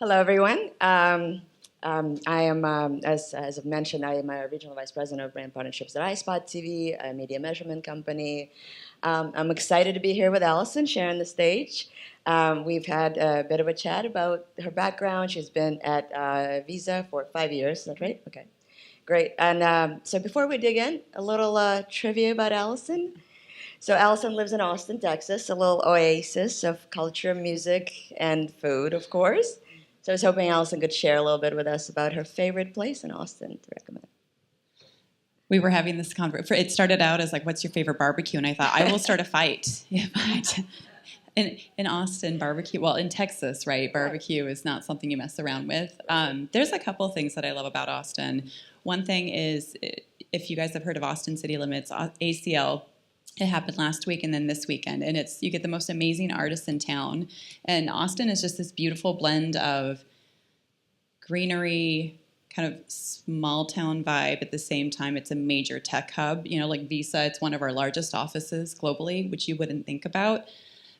Hello, everyone. I am, as I've mentioned, I am a regional vice president of brand partnerships at iSpot TV, a media measurement company. I'm excited to be here with Alison, sharing the stage. We've had a bit of a chat about her background. She's been at Visa for 5 years. Is that right? Okay, great. And so before we dig in, a little trivia about Alison. So Alison lives in Austin, Texas, a little oasis of culture, music, and food, of course. So I was hoping Alison could share a little bit with us about her favorite place in Austin to recommend. We were having this conversation. It started out as like, "What's your favorite barbecue?" And I thought, I will start a fight. In Austin, barbecue. Well, in Texas, right? Barbecue is not something you mess around with. There's a couple of things that I love about Austin. One thing is, if you guys have heard of Austin City Limits, ACL. It happened last week and then this weekend, and you get the most amazing artists in town. And Austin is just this beautiful blend of greenery, kind of small town vibe. At the same time, it's a major tech hub. You know, like Visa, it's one of our largest offices globally, which you wouldn't think about.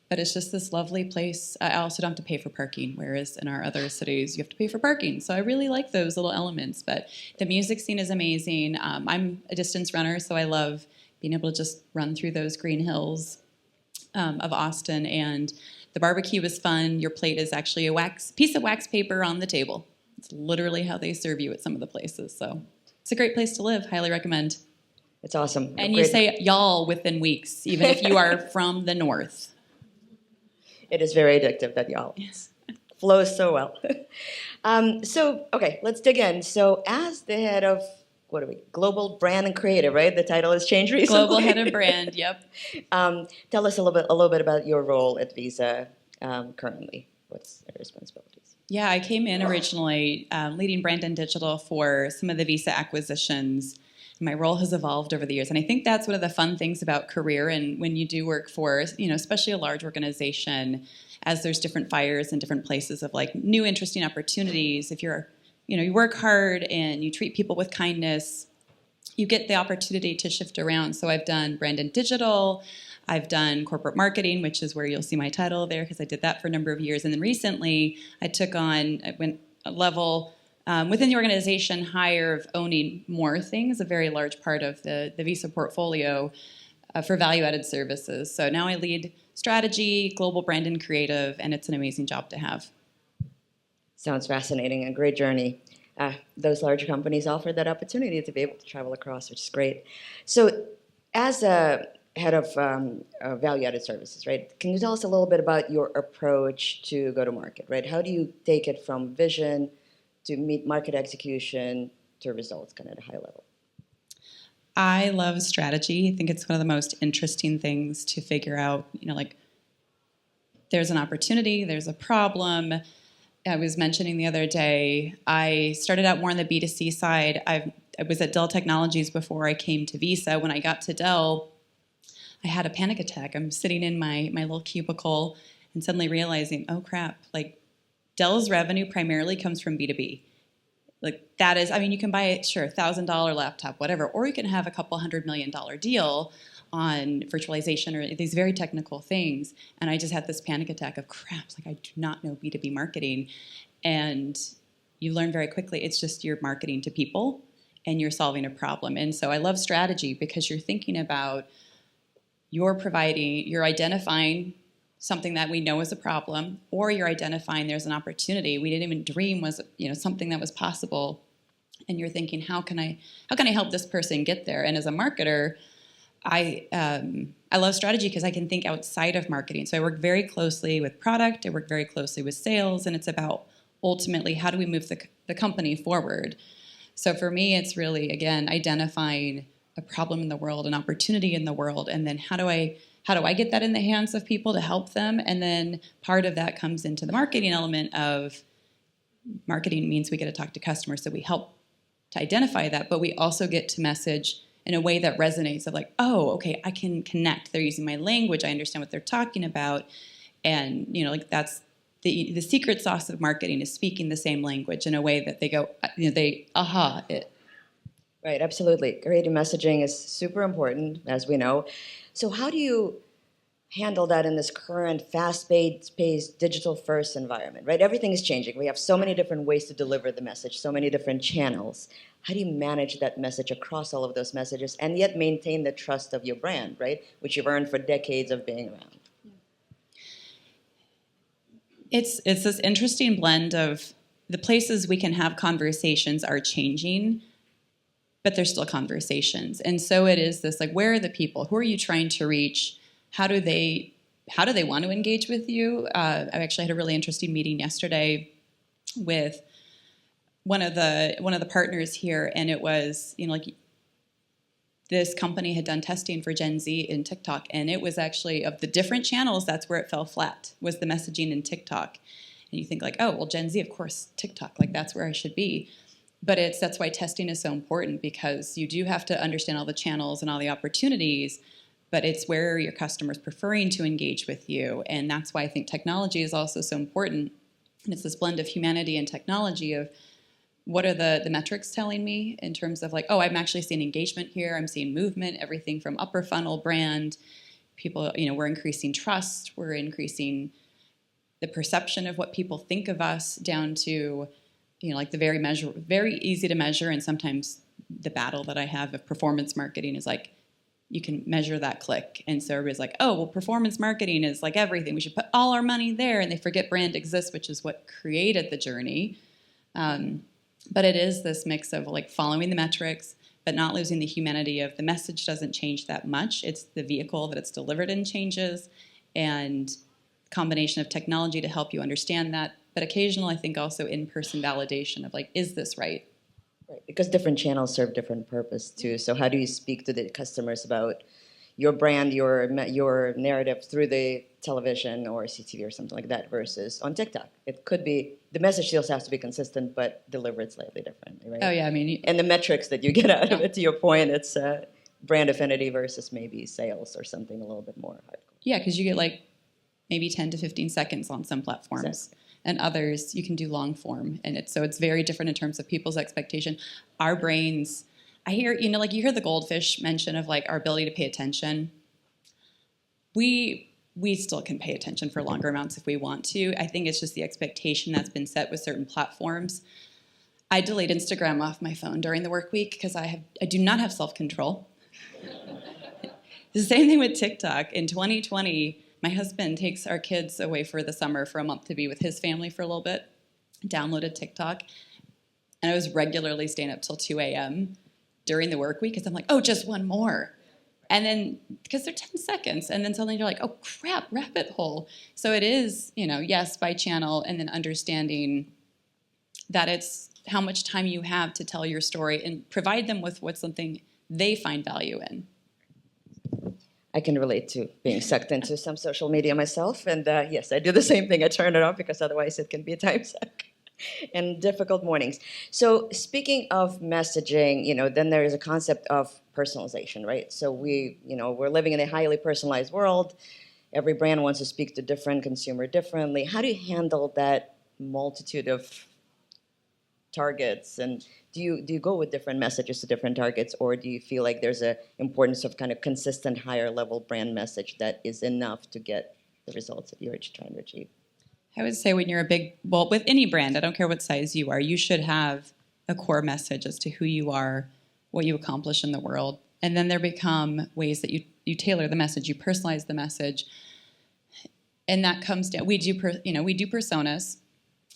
But it's just this lovely place. I also don't have to pay for parking, whereas in our other cities, you have to pay for parking. So I really like those little elements. But the music scene is amazing. I'm a distance runner, so I love being able to just run through those green hills of Austin. And the barbecue is fun. Your plate is actually a piece of wax paper on the table. It's literally how they serve you at some of the places. So it's a great place to live. Highly recommend. It's awesome. And you say y'all within weeks, even if you are from the north. It is very addictive, that y'all. Yes. Flows so well. Okay, let's dig in. So as the head of Global Brand and Creative, right? The title has changed recently. Global Head of Brand, yep. Tell us a little bit about your role at Visa currently. What's your responsibilities? Yeah, I came in originally leading brand and digital for some of the Visa acquisitions. My role has evolved over the years, and I think that's one of the fun things about career. And when you do work for, especially a large organization, as there's different fires in different places of like new interesting opportunities. If you're you work hard and you treat people with kindness, you get the opportunity to shift around. So I've done brand and digital. I've done corporate marketing, which is where you'll see my title there because I did that for a number of years. And then recently I went a level within the organization higher of owning more things, a very large part of the Visa portfolio for value-added services. So now I lead strategy, global brand and creative, and it's an amazing job to have. Sounds fascinating, a great journey. Those larger companies offer that opportunity to be able to travel across, which is great. So as a head of value-added services, right, can you tell us a little bit about your approach to go-to-market, right? How do you take it from vision to meet market execution to results, kind of at a high level? I love strategy. I think it's one of the most interesting things to figure out, like there's an opportunity, there's a problem. I was mentioning the other day, I started out more on the B2C side. I was at Dell Technologies before I came to Visa. When I got to Dell, I had a panic attack. I'm sitting in my little cubicle and suddenly realizing, oh crap, like Dell's revenue primarily comes from B2B. Like that is, you can buy, sure, $1,000 laptop, whatever, or you can have a couple $100 million deal on virtualization or these very technical things. And I just had this panic attack of crap, like I do not know B2B marketing. And you learn very quickly, it's just you're marketing to people and you're solving a problem. And so I love strategy because you're thinking about you're identifying something that we know is a problem, or you're identifying there's an opportunity we didn't even dream was something that was possible. And you're thinking, how can I help this person get there? And as a marketer, I love strategy because I can think outside of marketing. So I work very closely with product, I work very closely with sales, and it's about ultimately how do we move the company forward. So for me, it's really, again, identifying a problem in the world, an opportunity in the world, and then how do I get that in the hands of people to help them? And then part of that comes into the marketing element of marketing means we get to talk to customers, so we help to identify that, but we also get to message in a way that resonates of like, oh, okay, I can connect. They're using my language. I understand what they're talking about. And, that's the secret sauce of marketing is speaking the same language in a way that they go, it. Right, absolutely. Creative messaging is super important, as we know. So how do you handle that in this current fast-paced digital-first environment, right? Everything is changing. We have so many different ways to deliver the message, so many different channels. How do you manage that message across all of those messages and yet maintain the trust of your brand, right? Which you've earned for decades of being around. It's this interesting blend of the places we can have conversations are changing, but they're still conversations. And so it is this, like, where are the people? Who are you trying to reach? How do they want to engage with you? I actually had a really interesting meeting yesterday with one of the partners here, and it was, like, this company had done testing for Gen Z in TikTok, and it was actually, of the different channels, that's where it fell flat, was the messaging in TikTok. And you think, like, oh, well, Gen Z, of course, TikTok, like, that's where I should be. But that's why testing is so important, because you do have to understand all the channels and all the opportunities, but it's where your customer's preferring to engage with you. And that's why I think technology is also so important. And it's this blend of humanity and technology of, what are the metrics telling me in terms of, like, oh, I'm actually seeing engagement here. I'm seeing movement, everything from upper funnel brand. People, we're increasing trust. We're increasing the perception of what people think of us, down to, like, the very easy to measure. And sometimes the battle that I have of performance marketing is, like, you can measure that click. And so everybody's like, oh, well, performance marketing is like everything. We should put all our money there. And they forget brand exists, which is what created the journey. But it is this mix of, like, following the metrics, but not losing the humanity of the message doesn't change that much. It's the vehicle that it's delivered in changes, and combination of technology to help you understand that. But occasionally, I think also in-person validation of, like, is this right? Right, because different channels serve different purpose too. So how do you speak to the customers about your brand, your narrative through the television or CTV or something like that versus on TikTok? It could be, the message still has to be consistent, but delivered slightly differently, right? Oh yeah, I mean, and the metrics that you get out of it, to your point, it's brand affinity versus maybe sales or something a little bit more hardcore. Yeah, because you get, like, maybe 10 to 15 seconds on some platforms. Exactly. And others you can do long form, and it's very different in terms of people's expectation. Our brains, I hear, like, you hear the goldfish mention of, like, our ability to pay attention. We still can pay attention for longer amounts if we want to. I think it's just the expectation that's been set with certain platforms. I delete Instagram off my phone during the work week because I do not have self-control. The same thing with TikTok. In 2020, my husband takes our kids away for the summer for a month to be with his family for a little bit, downloaded TikTok, and I was regularly staying up till 2 a.m. during the work week because I'm like, oh, just one more. And then, because they're 10 seconds, and then suddenly you're like, oh, crap, rabbit hole. So it is, yes, by channel, and then understanding that it's how much time you have to tell your story and provide them with what's something they find value in. I can relate to being sucked into some social media myself. And yes, I do the same thing. I turn it off because otherwise it can be a time suck and difficult mornings. So speaking of messaging, then there is a concept of personalization, right? So we're living in a highly personalized world. Every brand wants to speak to different consumer differently. How do you handle that multitude of targets, and do you go with different messages to different targets, or do you feel like there's a importance of kind of consistent higher level brand message that is enough to get the results that you're trying to achieve? I would say when you're with any brand, I don't care what size you are, you should have a core message as to who you are, what you accomplish in the world, and then there become ways that you tailor the message, you personalize the message, and that comes down. We do personas.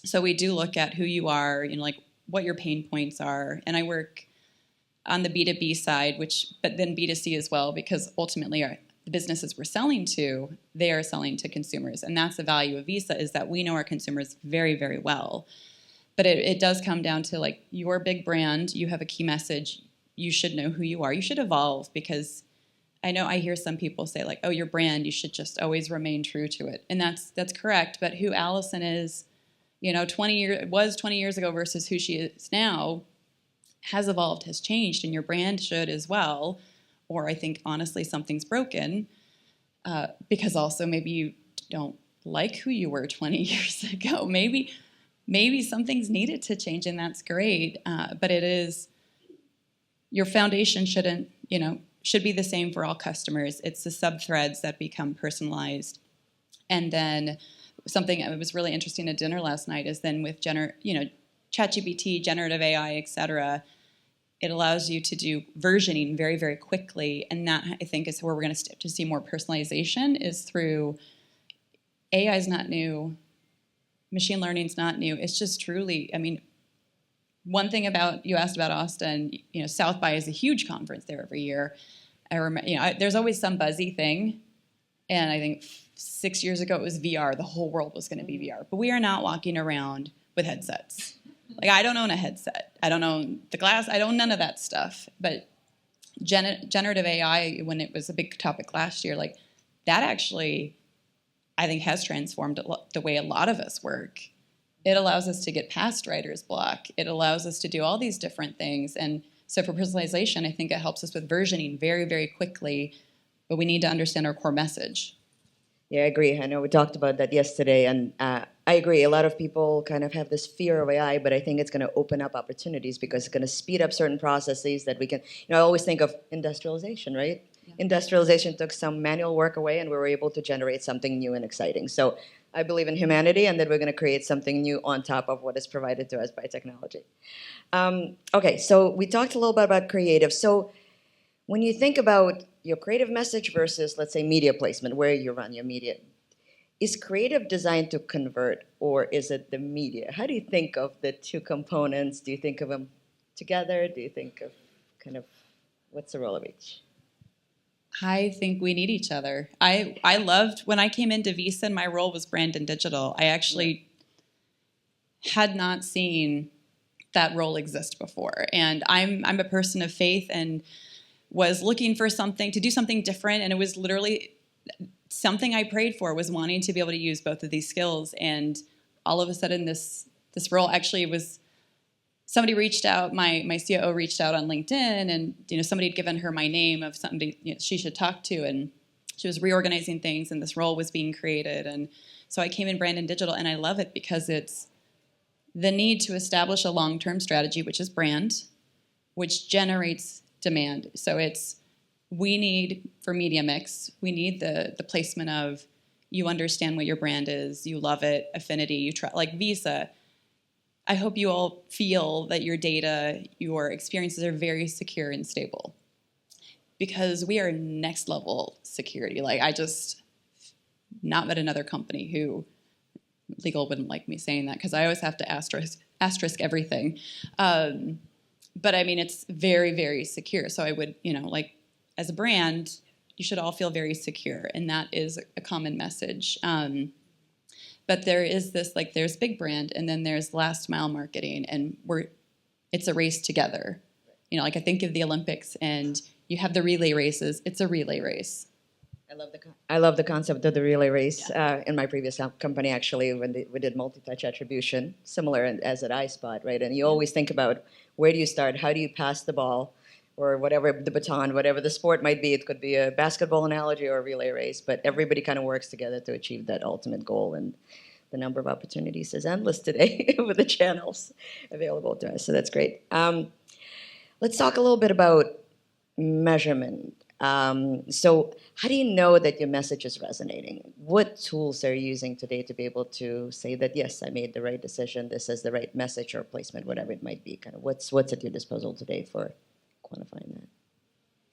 So we do look at who you are, like what your pain points are. And I work on the B2B side, but then B2C as well, because ultimately the businesses we're selling to, they are selling to consumers. And that's the value of Visa, is that we know our consumers very, very well. But it does come down to, like, your big brand, you have a key message, you should know who you are. You should evolve, because I hear some people say, like, oh, your brand, you should just always remain true to it. And that's correct. But who Alison is, 20 years ago versus who she is now has evolved, has changed, and your brand should as well. Or I think, honestly, something's broken because also maybe you don't like who you were 20 years ago. Maybe something's needed to change, and that's great. But it is, your foundation shouldn't, should be the same for all customers. It's the sub-threads that become personalized. And then something that was really interesting at dinner last night is then with ChatGPT, generative AI, et cetera, it allows you to do versioning very, very quickly. And that, I think, is where we're going to see more personalization, is through AI is not new. Machine learning is not new. It's just truly, I mean, one thing about, you asked about Austin, South by is a huge conference there every year. I remember, there's always some buzzy thing. And I think 6 years ago it was VR. The whole world was going to be VR. But we are not walking around with headsets. Like, I don't own a headset. I don't own the glass. I don't own none of that stuff. But generative AI, when it was a big topic last year, like, that actually, I think, has transformed the way a lot of us work. It allows us to get past writer's block. It allows us to do all these different things. And so for personalization, I think it helps us with versioning very, very quickly. But we need to understand our core message. Yeah, I agree. I know we talked about that yesterday, and I agree. A lot of people kind of have this fear of AI, but I think it's going to open up opportunities because it's going to speed up certain processes that we can. I always think of industrialization, right? Yeah. Industrialization took some manual work away, and we were able to generate something new and exciting. So I believe in humanity, and that we're going to create something new on top of what is provided to us by technology. Okay, so we talked a little bit about creative. So when you think about your creative message versus, let's say, media placement, where you run your media, is creative designed to convert, or is it the media? How do you think of the two components? Do you think of them together? Do you think of kind of, what's the role of each? I think we need each other. I loved, when I came into Visa and my role was brand and digital, I actually had not seen that role exist before. And I'm a person of faith and was looking for something, to do something different. And it was literally something I prayed for, was wanting to be able to use both of these skills. And all of a sudden this role, actually was, somebody reached out, my COO reached out on LinkedIn, and somebody had given her my name of somebody she should talk to, and she was reorganizing things, and this role was being created. And so I came in brand and digital, and I love it because it's the need to establish a long-term strategy, which is brand, which generates demand. So we need, for media mix, we need the placement of, you understand what your brand is, you love it, affinity, you try, like Visa. I hope you all feel that your data, your experiences are very secure and stable, because we are next level security. Like, I just not met another company who, legal wouldn't like me saying that because I always have to asterisk everything. But I mean, it's very, very secure. So I would, like, as a brand, you should all feel very secure. And that is a common message. But there is this, like, there's big brand, and then there's last mile marketing, and it's a race together. Like, I think of the Olympics, and you have the relay races. It's a relay race. I love the concept of the relay race. In my previous company, actually, when we did multi-touch attribution, similar as at iSpot, right? And you always think about, where do you start? How do you pass the ball? Or whatever, the baton, whatever the sport might be. It could be a basketball analogy or a relay race, but everybody kind of works together to achieve that ultimate goal. And the number of opportunities is endless today with the channels available to us. So that's great. Let's talk a little bit about measurement. So how do you know that your message is resonating? What tools are you using today to be able to say that, yes, I made the right decision, this is the right message or placement, whatever it might be? Kind of what's at your disposal today for quantifying that?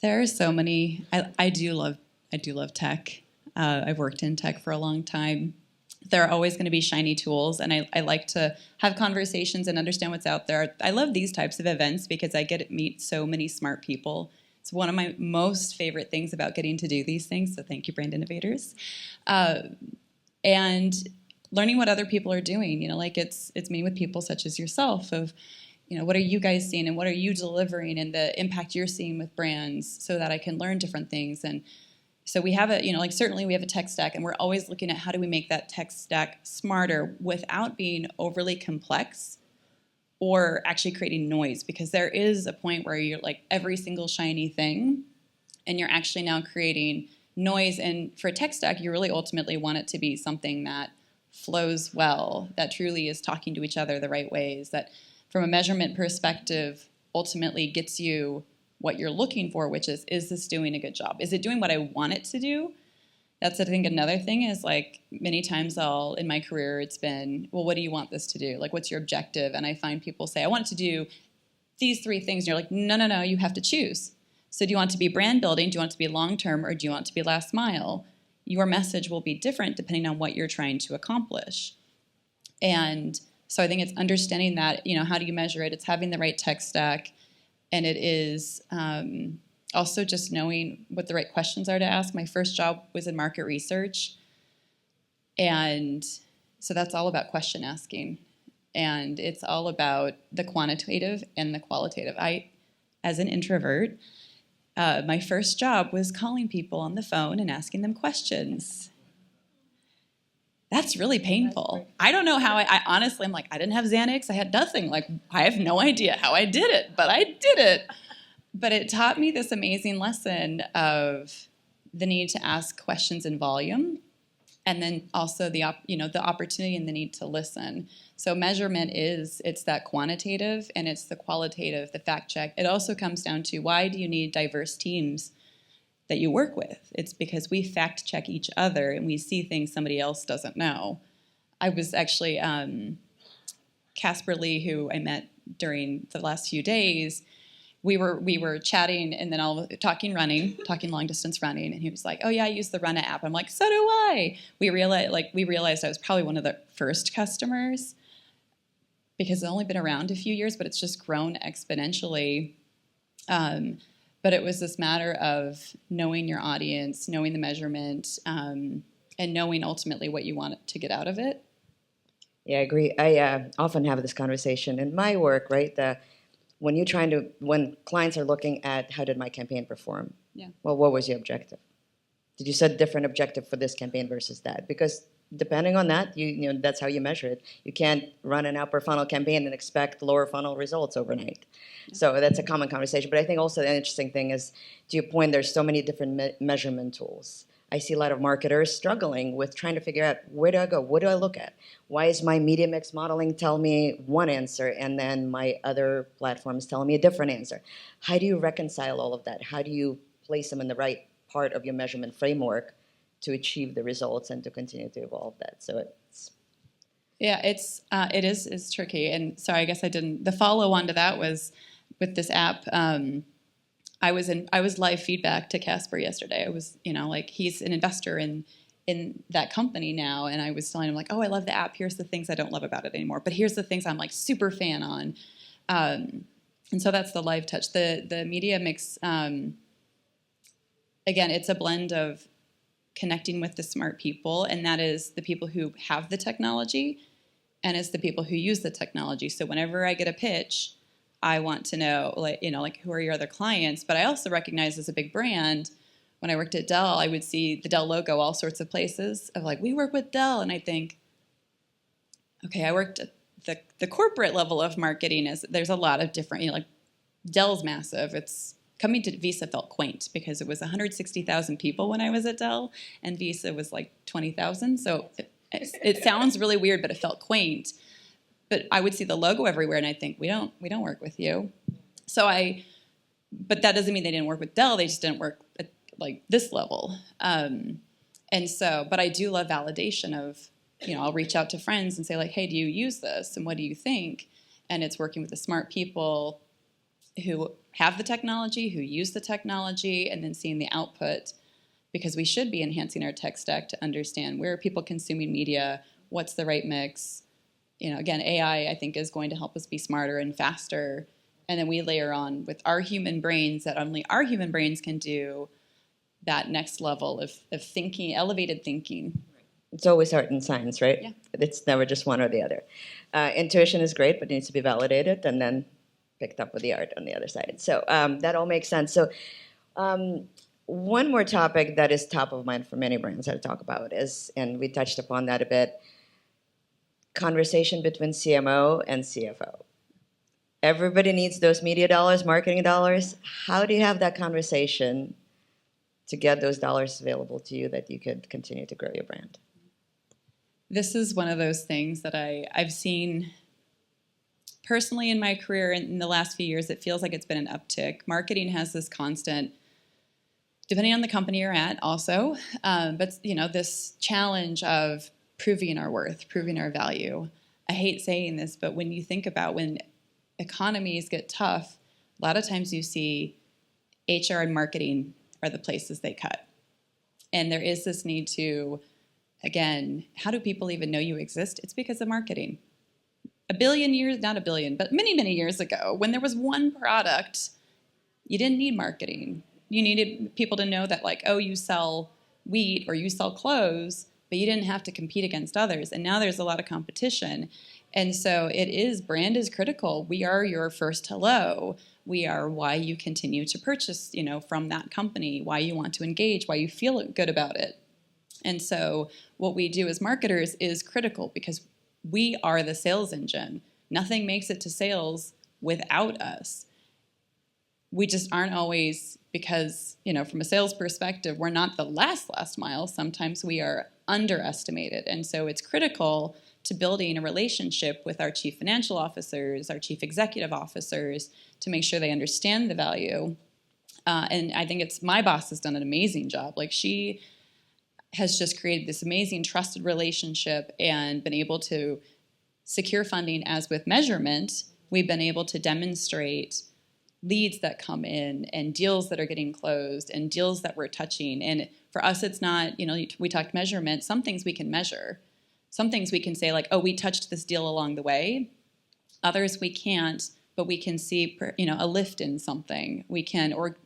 There are so many. I do love tech. I've worked in tech for a long time. There are always going to be shiny tools, and I like to have conversations and understand what's out there. I love these types of events because I get to meet so many smart people. It's one of my most favorite things about getting to do these things, so thank you, Brand Innovators. And learning what other people are doing, like it's meeting with people such as yourself of, what are you guys seeing and what are you delivering and the impact you're seeing with brands, so that I can learn different things. And so we have certainly we have a tech stack, and we're always looking at how do we make that tech stack smarter without being overly complex or actually creating noise, because there is a point where you're like every single shiny thing and you're actually now creating noise. And for a tech stack, you really ultimately want it to be something that flows well, that truly is talking to each other the right ways, that from a measurement perspective ultimately gets you what you're looking for, which is this doing a good job? Is it doing what I want it to do? That's, I think, another thing is like many times in my career, it's been, well, what do you want this to do? Like, what's your objective? And I find people say, I want it to do these 3 things. And you're like, no, you have to choose. So do you want it to be brand building? Do you want it to be long-term? Or do you want it to be last mile? Your message will be different depending on what you're trying to accomplish. And so I think it's understanding that, how do you measure it? It's having the right tech stack. And it is also just knowing what the right questions are to ask. My first job was in market research. And so that's all about question asking. And it's all about the quantitative and the qualitative. As an introvert, my first job was calling people on the phone and asking them questions. That's really painful. I don't know how I honestly, I'm like, I didn't have Xanax. I had nothing. Like, I have no idea how I did it, but I did it. But it taught me this amazing lesson of the need to ask questions in volume, and then also the opportunity and the need to listen. So measurement it's that quantitative and it's the qualitative, the fact check. It also comes down to, why do you need diverse teams that you work with? It's because we fact check each other and we see things somebody else doesn't know. I was actually Casper Lee, who I met during the last few days. We were chatting and then talking long distance running, and he was like, "Oh yeah, I use the Run It app." I'm like, "So do I." We realized I was probably one of the first customers because it's only been around a few years, but it's just grown exponentially. But it was this matter of knowing your audience, knowing the measurement, and knowing ultimately what you want to get out of it. Yeah, I agree. I often have this conversation in my work, right? When clients are looking at, how did my campaign perform? Yeah. Well, what was your objective? Did you set a different objective for this campaign versus that? Because depending on that, that's how you measure it. You can't run an upper funnel campaign and expect lower funnel results overnight. Yeah. So that's a common conversation. But I think also the interesting thing is, to your point, there's so many different measurement tools. I see a lot of marketers struggling with trying to figure out, where do I go? What do I look at? Why is my media mix modeling tell me one answer and then my other platforms telling me a different answer? How do you reconcile all of that? How do you place them in the right part of your measurement framework to achieve the results and to continue to evolve that? So it is tricky. And sorry, I guess I didn't. The follow on to that was with this app. I was live feedback to Casper yesterday. I was, he's an investor in that company now, and I was telling him like, oh, I love the app. Here's the things I don't love about it anymore, but here's the things I'm like super fan on. And so that's the live touch. The media mix. Again, it's a blend of connecting with the smart people, and that is the people who have the technology, and it's the people who use the technology. So whenever I get a pitch, I want to know, who are your other clients? But I also recognize, as a big brand, when I worked at Dell, I would see the Dell logo all sorts of places of like, we work with Dell. And I think, okay, I worked at the corporate level of marketing. There's a lot of different, Dell's massive. It's coming to Visa felt quaint because it was 160,000 people when I was at Dell, and Visa was like 20,000. So it sounds really weird, but it felt quaint. But I would see the logo everywhere, and I think, we don't work with you. But that doesn't mean they didn't work with Dell. They just didn't work at like this level. But I do love validation of, I'll reach out to friends and say like, hey, do you use this? And what do you think? And it's working with the smart people who have the technology, who use the technology, and then seeing the output, because we should be enhancing our tech stack to understand where are people consuming media, what's the right mix. Again, AI, I think, is going to help us be smarter and faster. And then we layer on with our human brains that only our human brains can do, that next level of thinking, elevated thinking. It's always art and science, right? Yeah. It's never just one or the other. Intuition is great, but it needs to be validated and then picked up with the art on the other side. So that all makes sense. So one more topic that is top of mind for many brands that I talk about is, and we touched upon that a bit, conversation between CMO and CFO. Everybody needs those media dollars, marketing dollars. How do you have that conversation to get those dollars available to you that you could continue to grow your brand? This is one of those things that I've seen personally in my career in the last few years, it feels like it's been an uptick. Marketing has this constant, depending on the company you're at also, but this challenge of proving our worth, proving our value. I hate saying this, but when you think about when economies get tough, a lot of times you see HR and marketing are the places they cut. And there is this need to, again, how do people even know you exist? It's because of marketing. A billion years, not a billion, but many, many years ago, when there was one product, you didn't need marketing. You needed people to know that, like, oh, you sell wheat or you sell clothes, but you didn't have to compete against others. And now there's a lot of competition. And so brand is critical. We are your first hello. We are why you continue to purchase, from that company, why you want to engage, why you feel good about it. And so what we do as marketers is critical because we are the sales engine. Nothing makes it to sales without us. We just aren't always, because, from a sales perspective, we're not the last mile. Sometimes we are underestimated. And so it's critical to building a relationship with our chief financial officers, our chief executive officers, to make sure they understand the value. And I think my boss has done an amazing job. Like, she has just created this amazing trusted relationship and been able to secure funding. As with measurement, we've been able to demonstrate leads that come in and deals that are getting closed and deals that we're touching. And for us, it's not, we talked measurement. Some things we can measure. Some things we can say, like, oh, we touched this deal along the way. Others we can't, but we can see, a lift in something. We can, or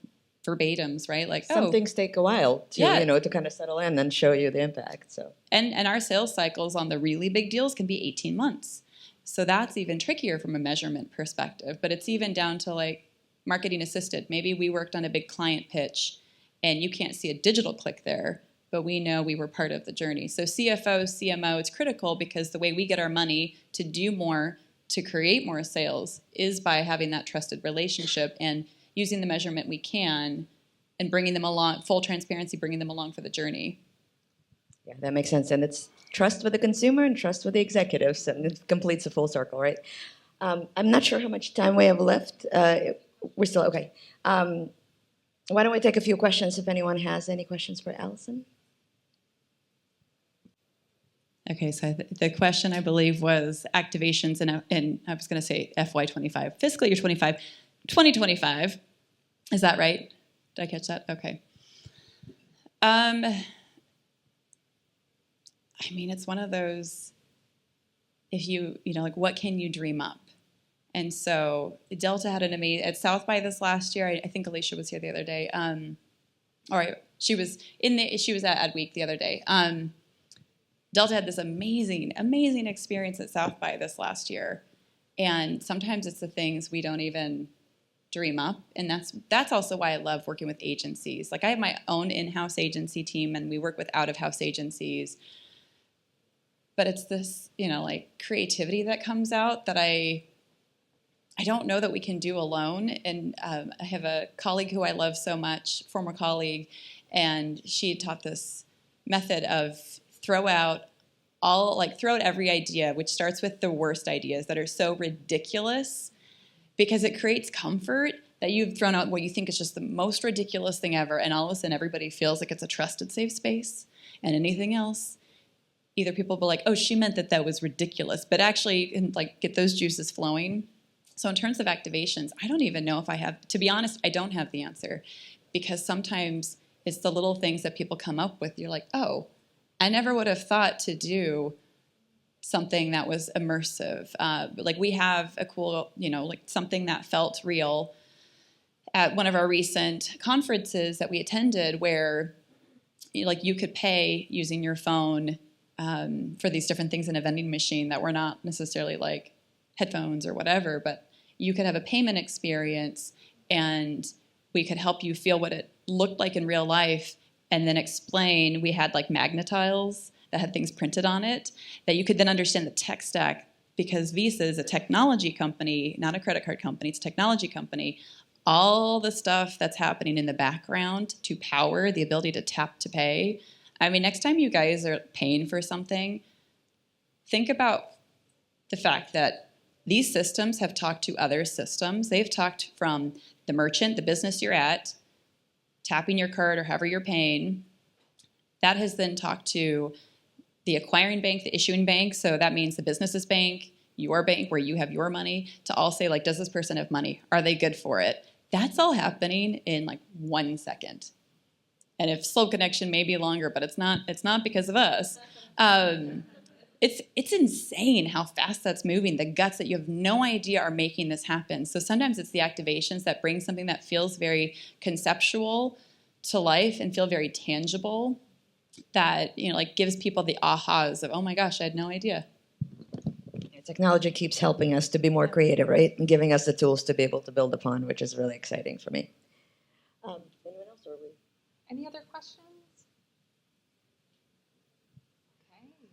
verbatims, right? Like, some things take a while to, to kind of settle in and show you the impact. So and our sales cycles on the really big deals can be 18 months. So that's even trickier from a measurement perspective. But it's even down to, like, marketing assisted. Maybe we worked on a big client pitch and you can't see a digital click there, but we know we were part of the journey. So CFO, CMO, it's critical because the way we get our money to do more, to create more sales, is by having that trusted relationship and using the measurement we can and bringing them along, full transparency, bringing them along for the journey. Yeah, that makes sense. And it's trust with the consumer and trust with the executives, and it completes a full circle, right? I'm not sure how much time we have left. We're still okay. Why don't we take a few questions if anyone has any questions for Alison? Okay, so the question, I believe, was activations in I was going to say FY25, fiscal year 25, 2025. Is that right? Did I catch that? Okay. It's one of those, if you like, what can you dream up? And so Delta had an amazing, at South by this last year, I think Alicia was here the other day. She was at Adweek the other day. Delta had this amazing experience at South by this last year. And sometimes it's the things we don't even dream up. And that's also why I love working with agencies. Like, I have my own in-house agency team, and we work with out-of-house agencies. But it's this, creativity that comes out that I don't know that we can do alone. And I have a colleague who I love so much, former colleague, and she taught this method of throw out every idea, which starts with the worst ideas that are so ridiculous, because it creates comfort that you've thrown out what you think is just the most ridiculous thing ever, and all of a sudden everybody feels like it's a trusted, safe space, and anything else, either people will be like, oh, she meant that was ridiculous, but actually, get those juices flowing. So in terms of activations, I don't even know if I have, to be honest, I don't have the answer, because sometimes it's the little things that people come up with. You're like, oh, I never would have thought to do something that was immersive. We have a cool, something that felt real at one of our recent conferences that we attended, where you could pay using your phone for these different things in a vending machine that were not necessarily like headphones or whatever, but you could have a payment experience, and we could help you feel what it looked like in real life, and then explain. We had magnetiles that had things printed on it that you could then understand the tech stack, because Visa is a technology company, not a credit card company. It's a technology company. All the stuff that's happening in the background to power the ability to tap to pay. Next time you guys are paying for something, think about the fact that These systems have talked to other systems. They've talked from the merchant, the business you're at, tapping your card or however you're paying. That has then talked to the acquiring bank, the issuing bank. So that means the business's bank, your bank where you have your money, to all say, like, does this person have money? Are they good for it? That's all happening in like 1 second. And if slow connection may be longer, but it's not because of us. It's insane how fast that's moving. The guts that you have no idea are making this happen. So sometimes it's the activations that bring something that feels very conceptual to life and feel very tangible that, like gives people the ahas of, oh my gosh, I had no idea. Technology keeps helping us to be more creative, right? And giving us the tools to be able to build upon, which is really exciting for me. Anyone else? Or Any other questions?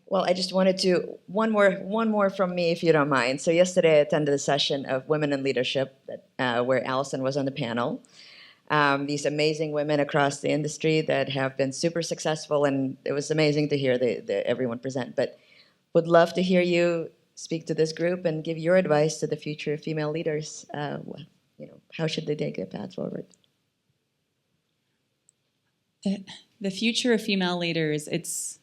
Well, I just wanted to, one more from me, if you don't mind. So yesterday I attended a session of Women in Leadership where Alison was on the panel. These amazing women across the industry that have been super successful, and it was amazing to hear everyone present. But would love to hear you speak to this group and give your advice to the future female leaders. How should they take their path forward? The future of female leaders, it's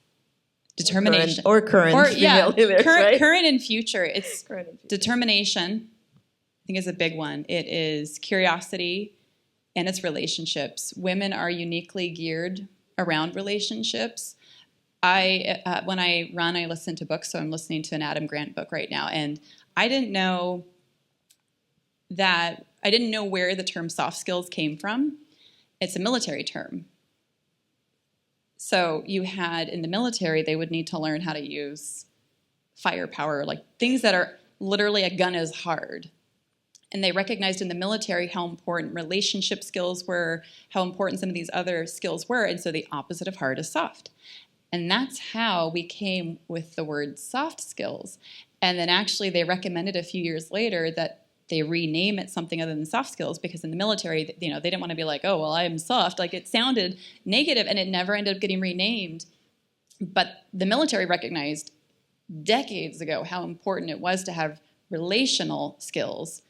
determination. Current female leaders, right? Current and future. It's Current and future. Determination, I think, is a big one. It is curiosity, and it's relationships. Women are uniquely geared around relationships. When I run, I listen to books, so I'm listening to an Adam Grant book right now, and I didn't know where the term soft skills came from. It's a military term. So you had, in the military, they would need to learn how to use firepower, like things that are literally a gun is hard. And they recognized in the military how important relationship skills were, how important some of these other skills were, and so the opposite of hard is soft. And that's how we came with the word soft skills. And then actually they recommended a few years later that they rename it something other than soft skills, because in the military, they didn't want to be like, oh, well, I'm soft. Like, it sounded negative, and it never ended up getting renamed. But the military recognized decades ago how important it was to have relational skills.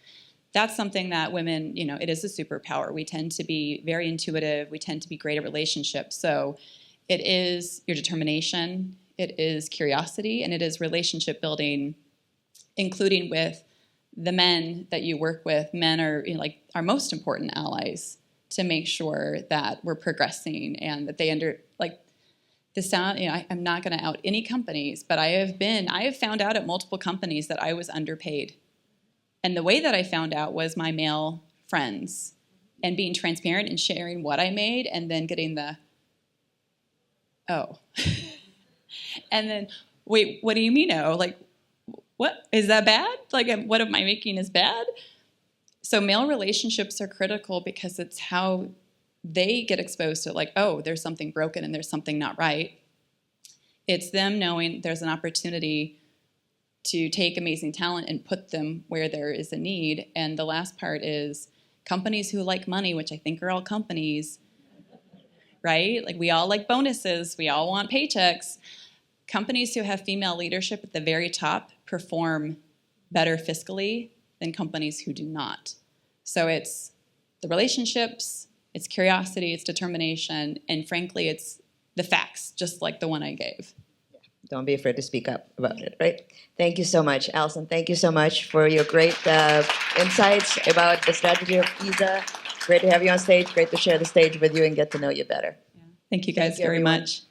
That's something that women, it is a superpower. We tend to be very intuitive. We tend to be great at relationships. So it is your determination, it is curiosity, and it is relationship building, including with the men that you work with. Men are our most important allies to make sure that we're progressing and that they I'm not going to out any companies, but I have found out at multiple companies that I was underpaid. And the way that I found out was my male friends and being transparent and sharing what I made, and then getting oh. And then, wait, what do you mean, oh? Like, what? Is that bad? Like, what am I making is bad? So male relationships are critical because it's how they get exposed to, like, oh, there's something broken and there's something not right. It's them knowing there's an opportunity to take amazing talent and put them where there is a need. And the last part is companies who like money, which I think are all companies, right? Like, we all like bonuses. We all want paychecks. Companies who have female leadership at the very top perform better fiscally than companies who do not. So it's the relationships, it's curiosity, it's determination, and frankly, it's the facts, just like the one I gave. Don't be afraid to speak up about it, right? Thank you so much, Alison. Thank you so much for your great insights about the strategy of ESA. Great to have you on stage. Great to share the stage with you and get to know you better. Yeah. Thank you guys very much.